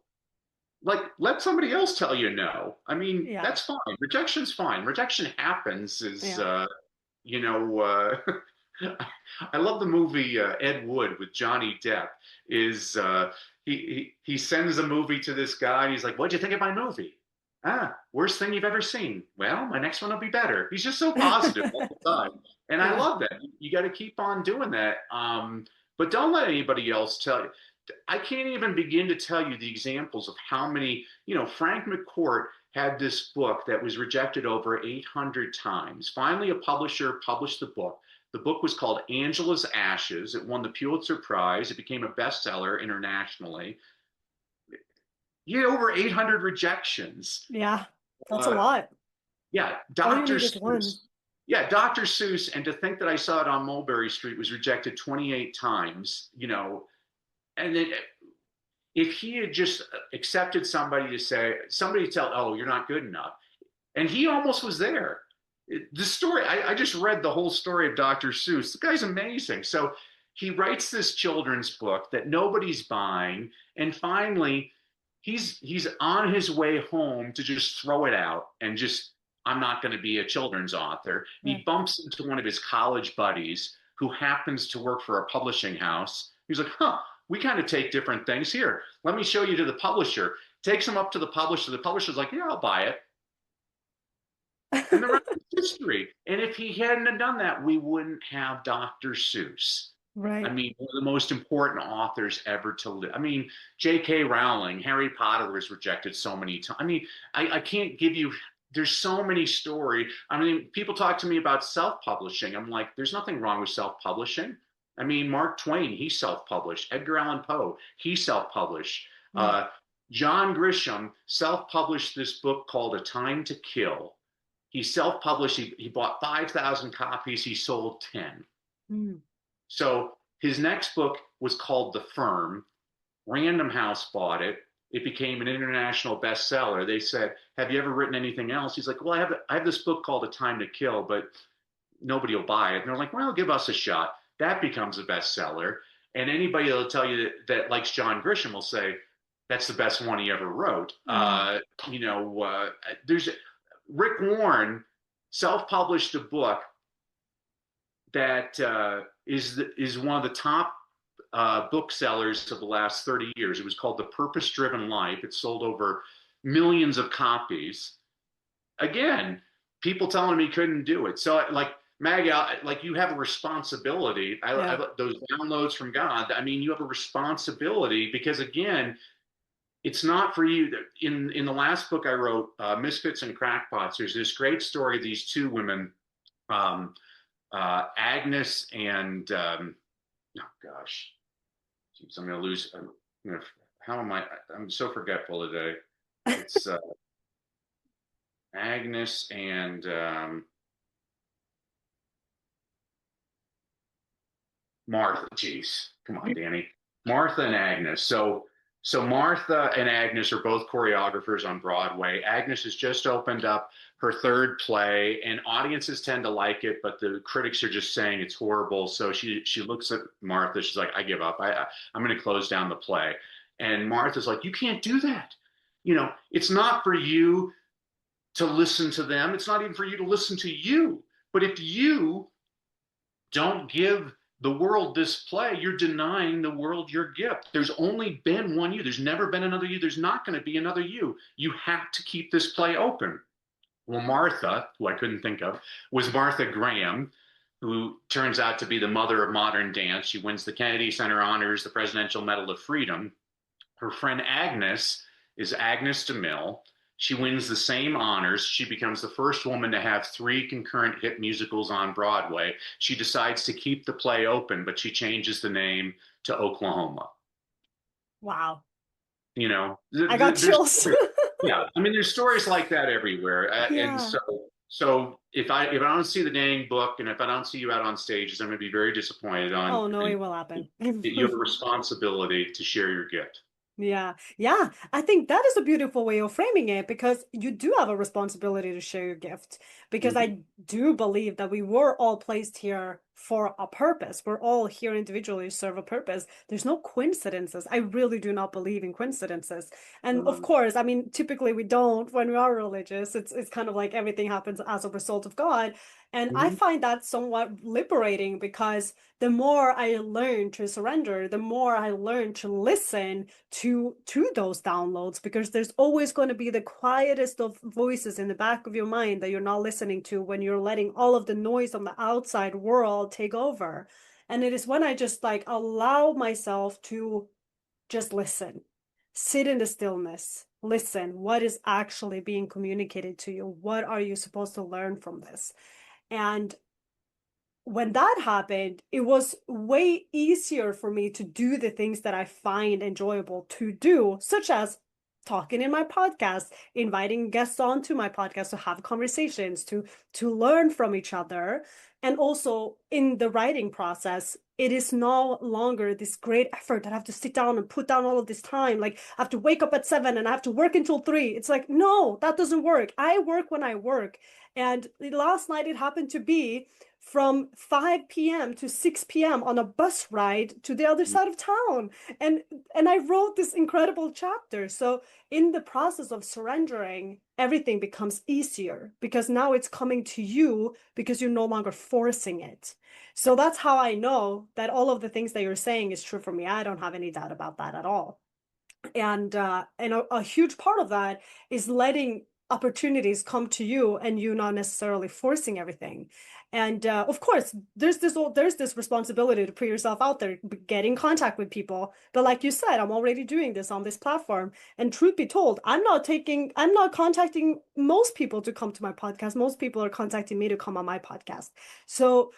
Like, let somebody else tell you no. I mean, Yeah. that's fine. Rejection's fine. Rejection happens is Yeah. you know I love the movie Ed Wood with Johnny Depp. Is he sends a movie to this guy and he's like, "What'd you think of my movie?" Ah, worst thing you've ever seen. Well, my next one will be better. He's just so positive all the time, and I Yeah. love that. You got to keep on doing that. But don't let anybody else tell you. I can't even begin to tell you the examples of how many. Frank McCourt had this book that was rejected over 800 times. Finally, a publisher published the book. The book was called Angela's Ashes. It won the Pulitzer Prize. It became a bestseller internationally. He had over 800 rejections. Yeah. That's a Uh, lot. yeah, All you Dr. need is one. Seuss. Yeah, Dr. Seuss. And to think that I saw it on Mulberry Street was rejected 28 times, and then if he had just accepted somebody to tell, oh, you're not good enough. And he almost was there. The story, I just read the whole story of Dr. Seuss. The guy's amazing. So he writes this children's book that nobody's buying. And finally, he's on his way home to just throw it out and just, I'm not going to be a children's author. Yeah. He bumps into one of his college buddies who happens to work for a publishing house. He's like, huh, we kind of take different things here. Let me show you to the publisher. Takes him up to the publisher. The publisher's like, yeah, I'll buy it. And the rest is history. And if he hadn't have done that, we wouldn't have Dr. Seuss. I Right. mean, one of the most important authors ever to live. I mean, J.K. Rowling, Harry Potter was rejected so many times. I mean, I can't give you, there's so many stories. I mean, people talk to me about self-publishing. I'm like, there's nothing wrong with self-publishing. I mean, Mark Twain, he self-published. Edgar Allan Poe, he self-published. Yeah. John Grisham self-published this book called A Time to Kill. He self-published, he bought 5,000 copies, he sold 10. Mm. So his next book was called The Firm. Random House bought it. It became an international bestseller. They said, have you ever written anything else? He's like, well, I have this book called A Time to Kill, but nobody will buy it. And they're like, well, give us a shot. That becomes a bestseller. And anybody that'll tell you that likes John Grisham will say, that's the best one he ever wrote. Mm. There's Rick Warren self-published a book that is one of the top booksellers of the last 30 years. It was called The Purpose Driven Life. It sold over millions of copies. Again, people telling me couldn't do it. So, like, Maggie, like, you have a responsibility. Yeah. Those downloads from God. I mean, you have a responsibility because, again, it's not for you. In the last book I wrote, Misfits and Crackpots, there's this great story of these two women, um, Agnes and oh gosh, geez, I'm going to lose. How am I? I'm so forgetful today. It's Agnes and Martha. Jeez, come on, Danny. Martha and Agnes. So Martha and Agnes are both choreographers on Broadway. Agnes has just opened up her third play, and audiences tend to like it, but the critics are just saying it's horrible. So she looks at Martha. She's like, I give up. I'm going to close down the play. And Martha's like, you can't do that. It's not for you to listen to them. It's not even for you to listen to you. But if you don't give the world this play, you're denying the world your gift. There's only been one you. There's never been another you. There's not going to be another you. You have to keep this play open. Well, Martha, who I couldn't think of, was Martha Graham, who turns out to be the mother of modern dance. She wins the Kennedy Center Honors, the Presidential Medal of Freedom. Her friend Agnes is Agnes DeMille. She wins the same honors. She becomes the first woman to have 3 concurrent hit musicals on Broadway. She decides to keep the play open, but she changes the name to Oklahoma. Wow. I got There's chills. yeah. I mean, there's stories like that everywhere, and Yeah. so if I don't see the dang book, and if I don't see you out on stages, I'm going to be very disappointed on. Oh no, And it will happen. you have a responsibility to share your gift. Yeah, yeah. I think that is a beautiful way of framing it because you do have a responsibility to share your gift. Because Mhm. I do believe that we were all placed here for a purpose. We're all here individually to serve a purpose. There's no coincidences. I really do not believe in coincidences. And of Mhm. course, I mean, typically we don't when we are religious. It's kind of like everything happens as a result of God. And I Mhm. find that somewhat liberating because the more I learn to surrender, the more I learn to listen to those downloads, because there's always going to be the quietest of voices in the back of your mind that you're not listening to when you're letting all of the noise on the outside world take over. And it is when I just like allow myself to just listen, sit in the stillness, listen, what is actually being communicated to you? What are you supposed to learn from this? And when that happened, it was way easier for me to do the things that I find enjoyable to do, such as talking in my podcast, inviting guests onto my podcast to have conversations, to learn from each other. And also in the writing process, it is no longer this great effort that I have to sit down and put down all of this time. Like I have to wake up at 7 and I have to work until 3. It's like, no, that doesn't work. I work when I work. And last night it happened to be from 5 p.m. to 6 p.m. on a bus ride to the other side of town. And I wrote this incredible chapter. So in the process of surrendering, everything becomes easier because now it's coming to you because you're no longer forcing it. So that's how I know that all of the things that you're saying is true for me. I don't have any doubt about that at all. And a huge part of that is letting opportunities come to you and you not necessarily forcing everything. And of course there's this responsibility to put yourself out there, get in contact with people, but like you said, I'm already doing this on this platform, and truth be told, I'm not contacting most people to come to my podcast. Most people are contacting me to come on my podcast. So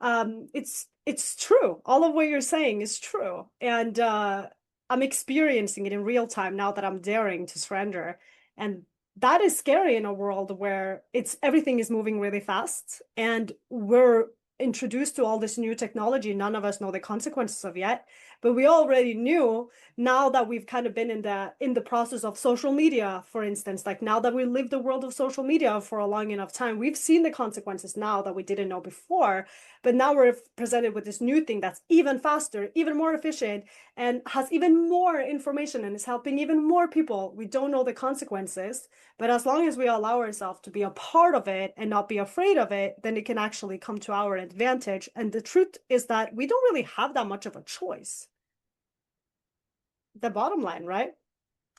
it's true, all of what you're saying is true. And I'm experiencing it in real time now that I'm daring to surrender. And that is scary in a world where it's everything is moving really fast and we're introduced to all this new technology none of us know the consequences of yet, but we already knew. Now that we've kind of been in the process of social media, for instance, like now that we live the world of social media for a long enough time, we've seen the consequences now that we didn't know before. But now we're presented with this new thing that's even faster, even more efficient, and has even more information and is helping even more people. We don't know the consequences, but as long as we allow ourselves to be a part of it and not be afraid of it, then it can actually come to our advantage. And the truth is that we don't really have that much of a choice. The bottom line, right?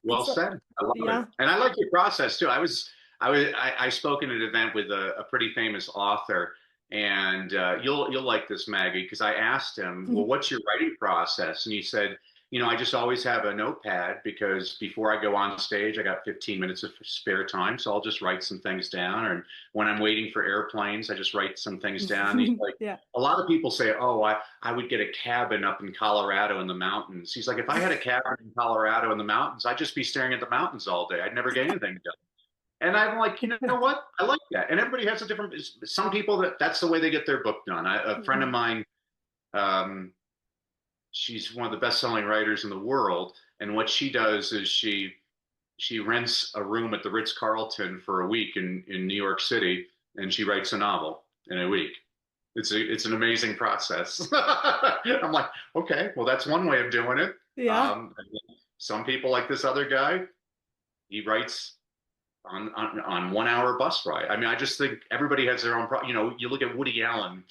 Well It's a, said. I love it, yeah. and I like your process too. I spoke in an event with a pretty famous author, and you'll like this, Maggie, because I asked him, "Well, what's your writing process?" And he said, I just always have a notepad because before I go on stage, I got 15 minutes of spare time, so I'll just write some things down. And when I'm waiting for airplanes, I just write some things down. And he's like, Yeah. a lot of people say, "Oh, I would get a cabin up in Colorado in the mountains." He's like, "If I had a cabin in Colorado in the mountains, I'd just be staring at the mountains all day. I'd never get anything done." And I'm like, you know what? I like that. And everybody has a different. Some people that's the way they get their book done. A friend of mine, um, she's one of the best-selling writers in the world, and what she does is she rents a room at the Ritz Carlton for a week in New York City, and she writes a novel in a week. It's an amazing process. I'm like, okay, well, that's one way of doing it. Yeah. Some people like this other guy, he writes on 1 hour bus ride. I mean, I just think everybody has their own. You look at Woody Allen.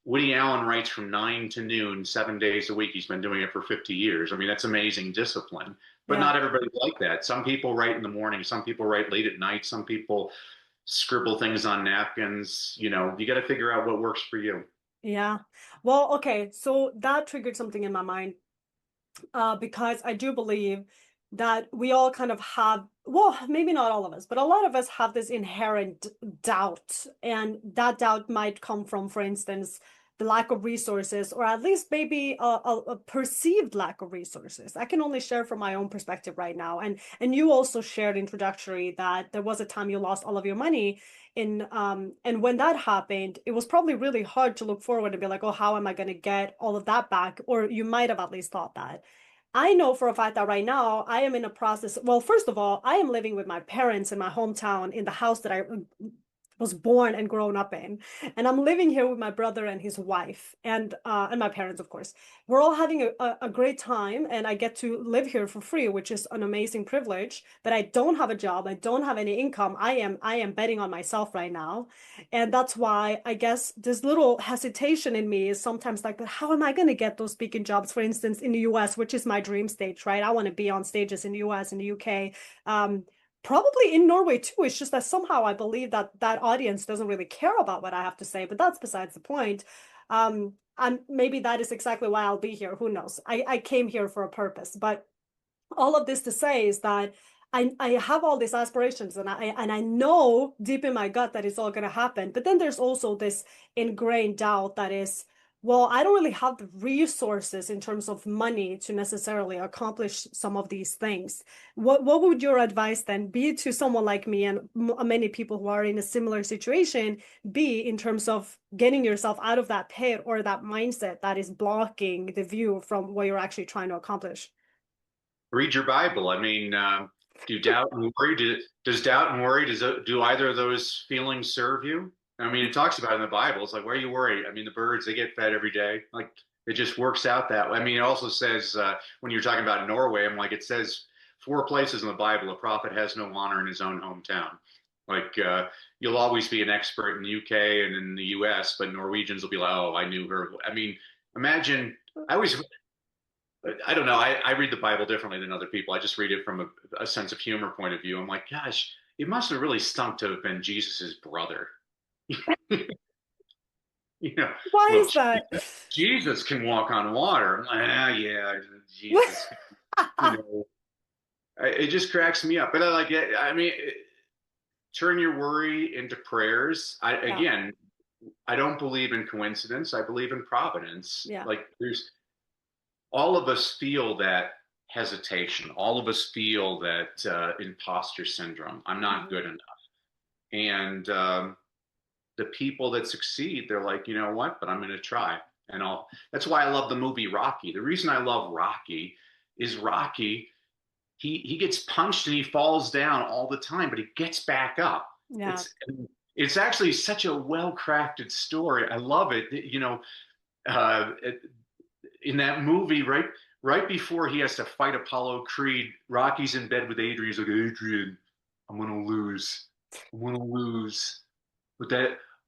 Woody Allen writes from 9 to noon, 7 days a week. He's been doing it for 50 years. I mean, that's amazing discipline. But Yeah. not everybody's like that. Some people write in the morning. Some people write late at night. Some people scribble things on napkins. You got to figure out what works for you. Yeah. Well, okay. So that triggered something in my mind, because I do believe that we all kind of have, well, maybe not all of us, but a lot of us have this inherent doubt. And that doubt might come from, for instance, the lack of resources, or at least maybe a perceived lack of resources. I can only share from my own perspective right now. And you also shared introductory that there was a time you lost all of your money in and when that happened, it was probably really hard to look forward and be like, oh, how am I going to get all of that back? Or you might have at least thought that. I know for a fact that right now I am in a process. Well, first of all, I am living with my parents in my hometown in the house that I was born and grown up in. And I'm living here with my brother and his wife and my parents, of course. We're all having a great time, and I get to live here for free, which is an amazing privilege. But I don't have a job. I don't have any income. I am betting on myself right now. And that's why I guess this little hesitation in me is sometimes like, but how am I going to get those speaking jobs, for instance, in the US, which is my dream stage, right? I want to be on stages in the US, in the UK. Probably in Norway too. It's just that somehow I believe that that audience doesn't really care about what I have to say, but that's besides the point. And maybe that is exactly why I'll be here. Who knows? I came here for a purpose, but all of this to say is that I have all these aspirations and I know deep in my gut that it's all going to happen. But then there's also this ingrained doubt that is, well, I don't really have the resources in terms of money to necessarily accomplish some of these things. What would your advice then be to someone like me and many people who are in a similar situation be in terms of getting yourself out of that pit or that mindset that is blocking the view from what you're actually trying to accomplish? Read your Bible. I mean, do doubt and worry? Does doubt and worry, do either of those feelings serve you? I mean, it talks about it in the Bible. It's like, why are you worried? I mean, the birds, they get fed every day. Like, it just works out that way. I mean, it also says, when you're talking about Norway, I'm like, it says four places in the Bible, a prophet has no honor in his own hometown. Like, you'll always be an expert in the UK and in the US, but Norwegians will be like, oh, I knew her. I mean, imagine, I always I don't know. I read the Bible differently than other people. I just read it from a sense of humor point of view. I'm like, gosh, it must have really stunk to have been Jesus's brother. You know, Why well, is that? Jesus can walk on water. I'm like, ah, yeah, Jesus. You know, it just cracks me up. But I like it. I mean, turn your worry into prayers. Yeah, I don't believe in coincidence. I believe in providence. yeah. Like there's all of us feel that hesitation. All of us feel that imposter syndrome. I'm not Mhm. good enough. And the people that succeed, they're like, you know what? But I'm going to try. And I'll. That's why I love the movie Rocky. The reason I love Rocky is Rocky. He gets punched and he falls down all the time, but he gets back up. Yeah, It's actually such a well crafted story. I love it. You know, uh, in that movie, right before he has to fight Apollo Creed, Rocky's in bed with Adrian. He's like, Adrian, I'm gonna lose. I'm gonna lose. But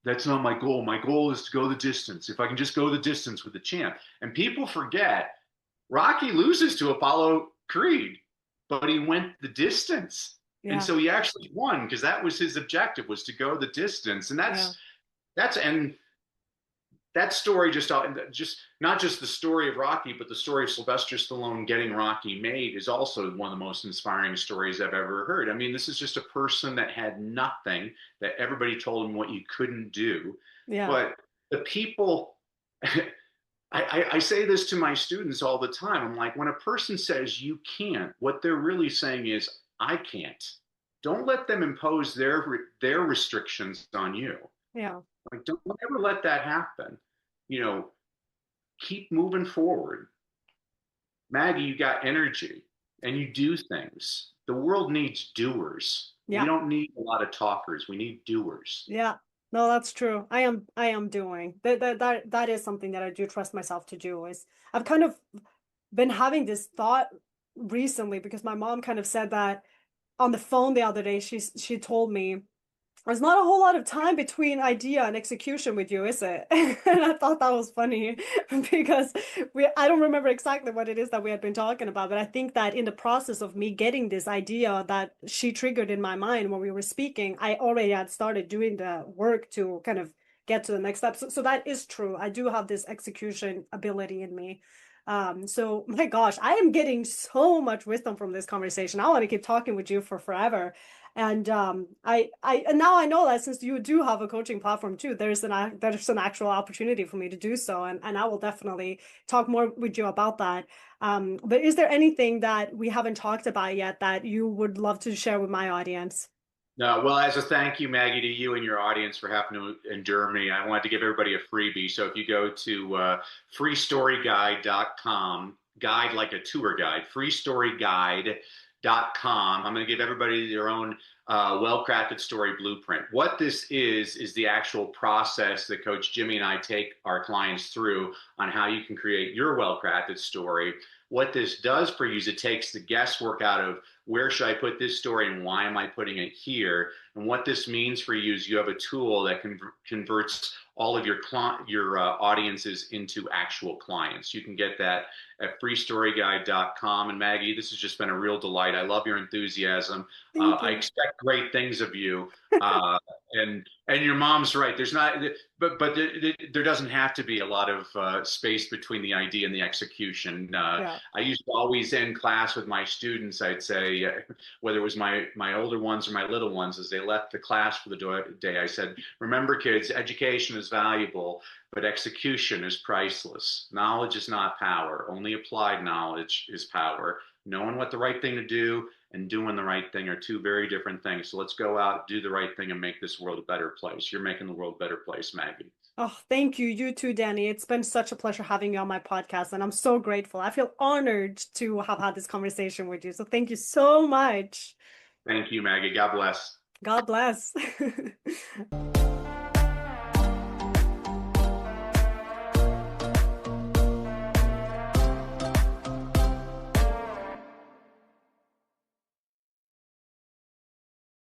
that's not my goal. My goal is to go the distance. If I can just go the distance with the champ. And people forget Rocky loses to Apollo Creed, but he went the distance. And yeah, so he actually won because that was his objective was to go the distance. And yeah. that's and that story just not just the story of Rocky, but the story of Sylvester Stallone getting Rocky made is also one of the most inspiring stories I've ever heard. I mean, this is just a person that had nothing, that everybody told him what you couldn't do, Yeah. but the people. I say this to my students all the time. I'm like, when a person says you can't, what they're really saying is I can't. Don't let them impose their restrictions on you. Yeah. Like, don't ever let that happen. You know, keep moving forward. Maggie, you got energy and you do things. The world needs doers. We Yeah. don't need a lot of talkers. We need doers. Yeah. No, that's true. I am doing. That is something that I do trust myself to do is I've kind of been having this thought recently because my mom kind of said that on the phone the other day. She told me there's not a whole lot of time between idea and execution with you, is it? And I thought that was funny because I don't remember exactly what it is that we had been talking about, but I think that in the process of me getting this idea that she triggered in my mind when we were speaking, I already had started doing the work to kind of get to the next step. So that is true. I do have this execution ability in me. So my gosh, I am getting so much wisdom from this conversation. I want to keep talking with you for forever. And and now I know that since you do have a coaching platform too, there's an actual opportunity for me to do so, and I will definitely talk more with you about that. But is there anything that we haven't talked about yet that you would love to share with my audience? No, well, as a thank you, Maggie, to you and your audience for having to endure me, I wanted to give everybody a freebie. So if you go to freestoryguide.com, guide like a tour guide, freestoryguide.com, I'm going to give everybody their own well-crafted story blueprint. What this is the actual process that Coach Jimmy and I take our clients through on how you can create your well-crafted story. What this does for you is it takes the guesswork out of where should I put this story and why am I putting it here? And what this means for you is you have a tool that converts all of your audiences into actual clients. You can get that at freestoryguide.com. And Maggie, this has just been a real delight. I love your enthusiasm. Thank I you. expect great things of you. And your mom's right. There's not, but there doesn't have to be a lot of space between the idea and the execution. Yeah. I used to always end class with my students. I'd say, whether it was my older ones or my little ones, as they left the class for the day, I said, "Remember, kids, education is valuable, but execution is priceless. Knowledge is not power. Only applied knowledge is power. Knowing what the right thing to do and doing the right thing are two very different things. So let's go out, do the right thing, and make this world a better place." You're making the world a better place, Maggie. Oh, thank you. You too, Danny. It's been such a pleasure having you on my podcast, and I'm so grateful. I feel honored to have had this conversation with you. So thank you so much. Thank you, Maggie. God bless. God bless.